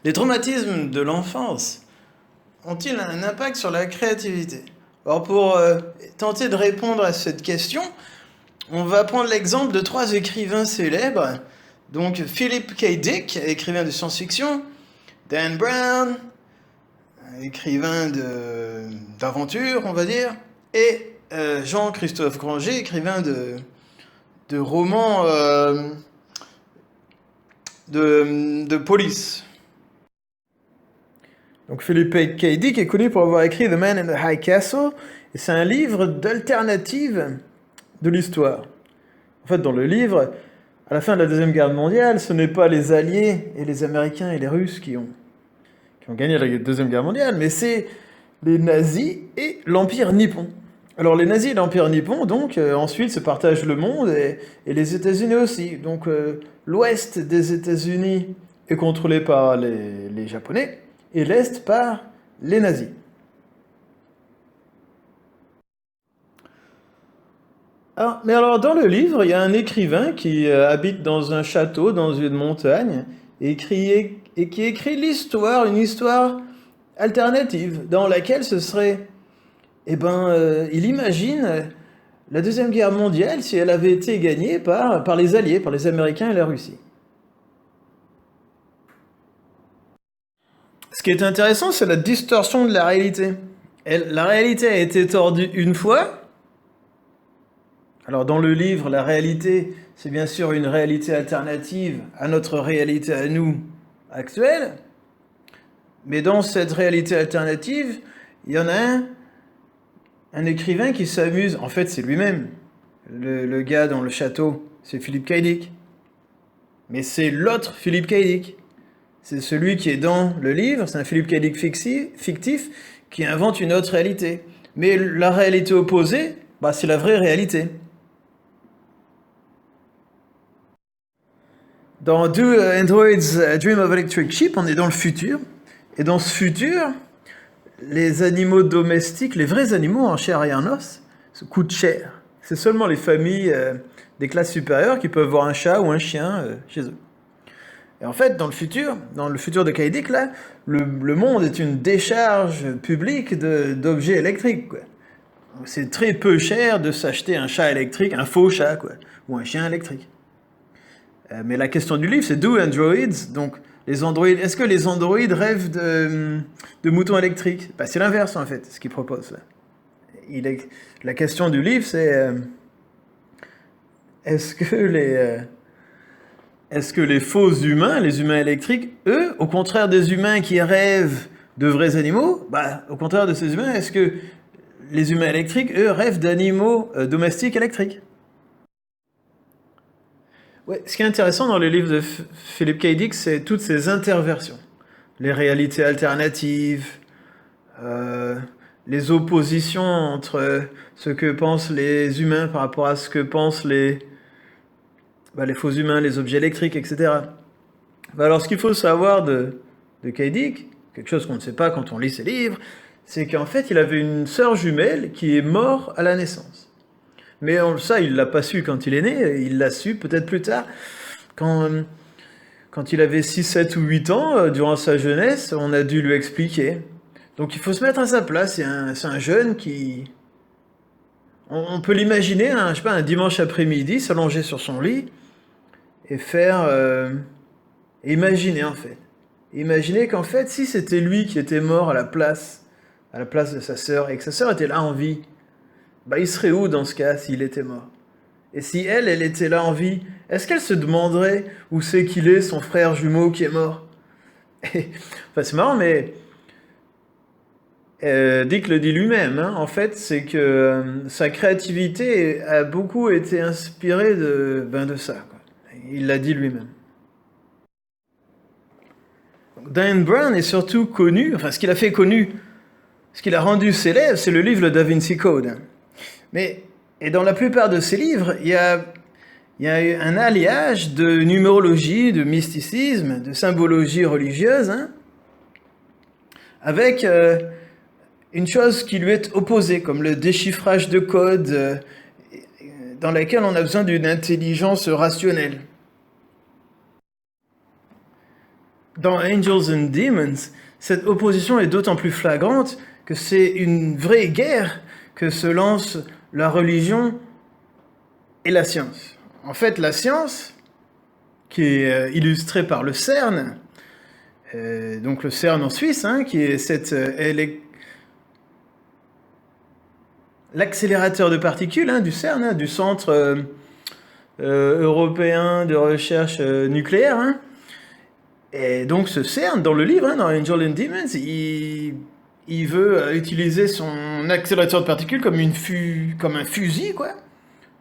Les traumatismes de l'enfance ont-ils un impact sur la créativité? Alors pour tenter de répondre à cette question, on va prendre l'exemple de trois écrivains célèbres. Donc Philip K. Dick, écrivain de science-fiction, Dan Brown, écrivain d'aventure, on va dire, et Jean-Christophe Granger, écrivain de romans de police. Donc Philip K. Dick est connu pour avoir écrit The Man in the High Castle, et c'est un livre d'alternative de l'histoire. En fait, dans le livre, à la fin de la Deuxième Guerre mondiale, ce n'est pas les Alliés et les Américains et les Russes qui ont gagné la Deuxième Guerre mondiale, mais c'est les nazis et l'Empire nippon. Alors les nazis et l'Empire nippon, donc, ensuite se partagent le monde et les États-Unis aussi. Donc l'ouest des États-Unis est contrôlé par les Japonais et l'est par les nazis. Mais alors dans le livre, il y a un écrivain qui habite dans un château, dans une montagne, et qui écrit une histoire alternative, dans laquelle ce serait, il imagine la Deuxième Guerre mondiale si elle avait été gagnée par les Alliés, par les Américains et la Russie. Ce qui est intéressant, c'est la distorsion de la réalité. La réalité a été tordue une fois. Alors dans le livre, la réalité, c'est bien sûr une réalité alternative à notre réalité à nous actuelle. Mais dans cette réalité alternative, il y en a un écrivain qui s'amuse. En fait, c'est lui-même. Le gars dans le château, c'est Philip K. Dick. Mais c'est l'autre Philip K. Dick. C'est celui qui est dans le livre, c'est un Philip K. Dick fictif qui invente une autre réalité. Mais la réalité opposée, c'est la vraie réalité. Dans Do Androids Dream of Electric Sheep, on est dans le futur. Et dans ce futur, les animaux domestiques, les vrais animaux en chair et en os, coûtent cher. C'est seulement les familles des classes supérieures qui peuvent voir un chat ou un chien chez eux. Et en fait, dans le futur de K. Dick, là, le monde est une décharge publique d'objets électriques, quoi. C'est très peu cher de s'acheter un chat électrique, un faux chat, quoi, ou un chien électrique. Mais la question du livre, c'est Do Androids, donc les androïdes, est-ce que les androïdes rêvent de moutons électriques? C'est l'inverse, en fait, ce qu'il propose, là. La question du livre, c'est est-ce que les faux humains, les humains électriques, eux, au contraire des humains qui rêvent de vrais animaux, au contraire de ces humains, est-ce que les humains électriques, eux, rêvent d'animaux domestiques électriques? Ouais, ce qui est intéressant dans les livres de Philip K. Dick, c'est toutes ces interversions. Les réalités alternatives, les oppositions entre ce que pensent les humains par rapport à ce que pensent les faux humains, les objets électriques, etc. Alors ce qu'il faut savoir de K. Dick, quelque chose qu'on ne sait pas quand on lit ses livres, c'est qu'en fait il avait une sœur jumelle qui est morte à la naissance. Mais ça, il ne l'a pas su quand il est né, il l'a su peut-être plus tard, quand il avait 6, 7 ou 8 ans, durant sa jeunesse, on a dû lui expliquer. Donc il faut se mettre à sa place, c'est un jeune qui... On peut l'imaginer, un dimanche après-midi, s'allonger sur son lit et imaginer en fait. Imaginer qu'en fait, si c'était lui qui était mort à la place de sa sœur, et que sa sœur était là en vie, il serait où dans ce cas s'il était mort? Et si elle était là en vie, est-ce qu'elle se demanderait où c'est qu'il est, son frère jumeau qui est mort? C'est marrant, mais Dick le dit lui-même, en fait, c'est que sa créativité a beaucoup été inspirée de ça, quoi. Il l'a dit lui-même. Dan Brown est surtout connu, ce qu'il a fait connu, ce qu'il a rendu célèbre, c'est le livre Da Vinci Code. Et dans la plupart de ces livres, il y a un alliage de numérologie, de mysticisme, de symbologie religieuse, avec une chose qui lui est opposée, comme le déchiffrage de codes, dans laquelle on a besoin d'une intelligence rationnelle. dans Angels and Demons, cette opposition est d'autant plus flagrante que c'est une vraie guerre que se lance la religion et la science. En fait, la science, qui est illustrée par le CERN, donc le CERN en Suisse, qui est l'accélérateur de particules du CERN, du Centre européen de recherche nucléaire. Et donc ce CERN, dans le livre, dans Angels and Demons, il veut utiliser son accélérateur de particules comme un fusil, quoi.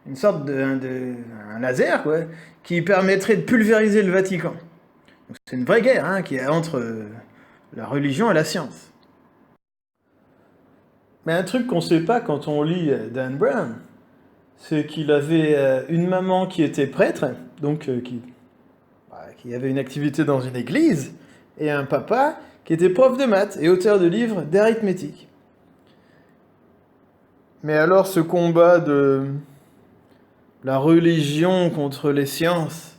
Une sorte un laser, quoi, qui permettrait de pulvériser le Vatican. Donc, c'est une vraie guerre qui est entre la religion et la science. Mais un truc qu'on ne sait pas quand on lit Dan Brown, c'est qu'il avait une maman qui était prêtre, donc qui avait une activité dans une église, et un papa qui était prof de maths et auteur de livres d'arithmétique. Mais alors ce combat de la religion contre les sciences,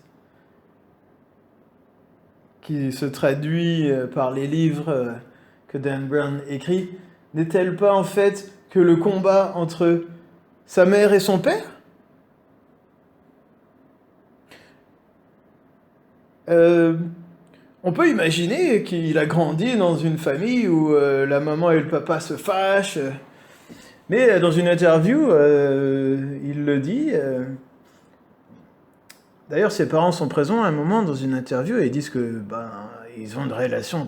qui se traduit par les livres que Dan Brown écrit, n'est-elle pas en fait que le combat entre sa mère et son père ? On peut imaginer qu'il a grandi dans une famille où la maman et le papa se fâchent, mais dans une interview, il le dit. D'ailleurs, ses parents sont présents à un moment dans une interview et ils disent que ils ont une relation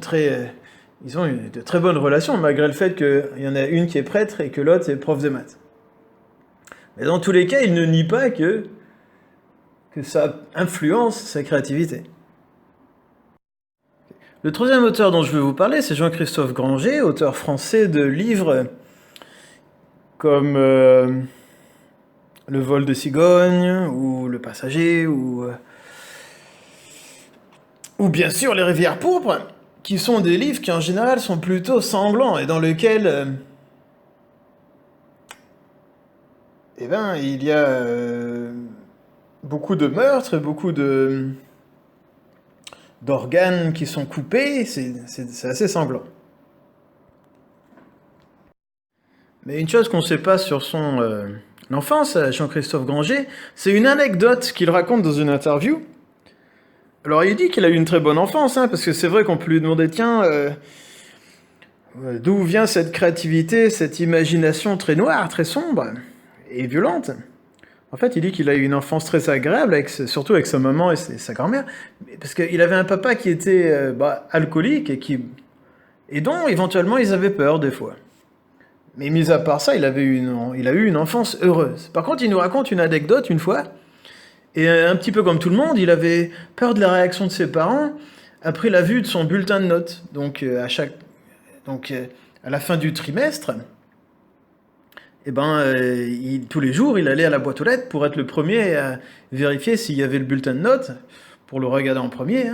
ils ont de très bonnes relations, malgré le fait qu'il y en a une qui est prêtre et que l'autre est prof de maths. Mais dans tous les cas, il ne nie pas que ça influence sa créativité. Le troisième auteur dont je vais vous parler, c'est Jean-Christophe Granger, auteur français de livres comme Le vol de cigogne, ou Le passager, ou bien sûr Les rivières pourpres, qui sont des livres qui en général sont plutôt sanglants et dans lesquels il y a beaucoup de meurtres, beaucoup d'organes qui sont coupés, c'est assez sanglant. Mais une chose qu'on ne sait pas sur son enfance, Jean-Christophe Granger, c'est une anecdote qu'il raconte dans une interview. Alors il dit qu'il a eu une très bonne enfance, parce que c'est vrai qu'on peut lui demander, tiens, d'où vient cette créativité, cette imagination très noire, très sombre et violente ? En fait, il dit qu'il a eu une enfance très agréable, surtout avec sa maman et sa grand-mère, parce qu'il avait un papa qui était alcoolique et dont éventuellement ils avaient peur des fois. Mais mis à part ça, il a eu une enfance heureuse. Par contre, il nous raconte une anecdote une fois, et un petit peu comme tout le monde, il avait peur de la réaction de ses parents après la vue de son bulletin de notes. Donc, à la fin du trimestre, tous les jours, il allait à la boîte aux lettres pour être le premier à vérifier s'il y avait le bulletin de notes, pour le regarder en premier.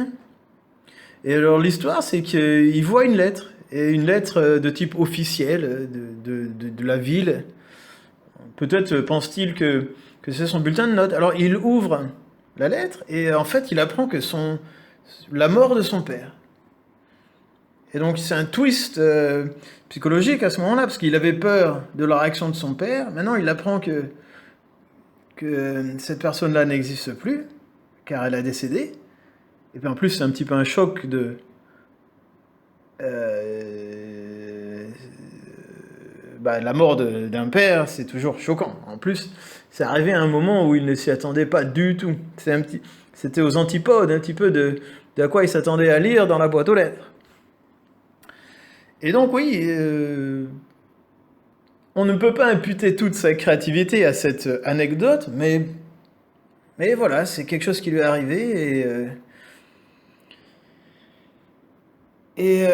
Et alors l'histoire, c'est qu'il voit une lettre, et une lettre de type officiel de la ville. Peut-être pense-t-il que c'est son bulletin de notes. Alors il ouvre la lettre, et en fait il apprend que la mort de son père. Et donc c'est un twist psychologique à ce moment-là, parce qu'il avait peur de la réaction de son père. Maintenant, il apprend que cette personne-là n'existe plus, car elle a décédé. Et puis en plus, c'est un petit peu un choc de... la mort d'un père, c'est toujours choquant. En plus, c'est arrivé à un moment où il ne s'y attendait pas du tout. C'était aux antipodes un petit peu de à quoi il s'attendait à lire dans la boîte aux lettres. Et donc oui, on ne peut pas imputer toute sa créativité à cette anecdote, mais voilà, c'est quelque chose qui lui est arrivé, et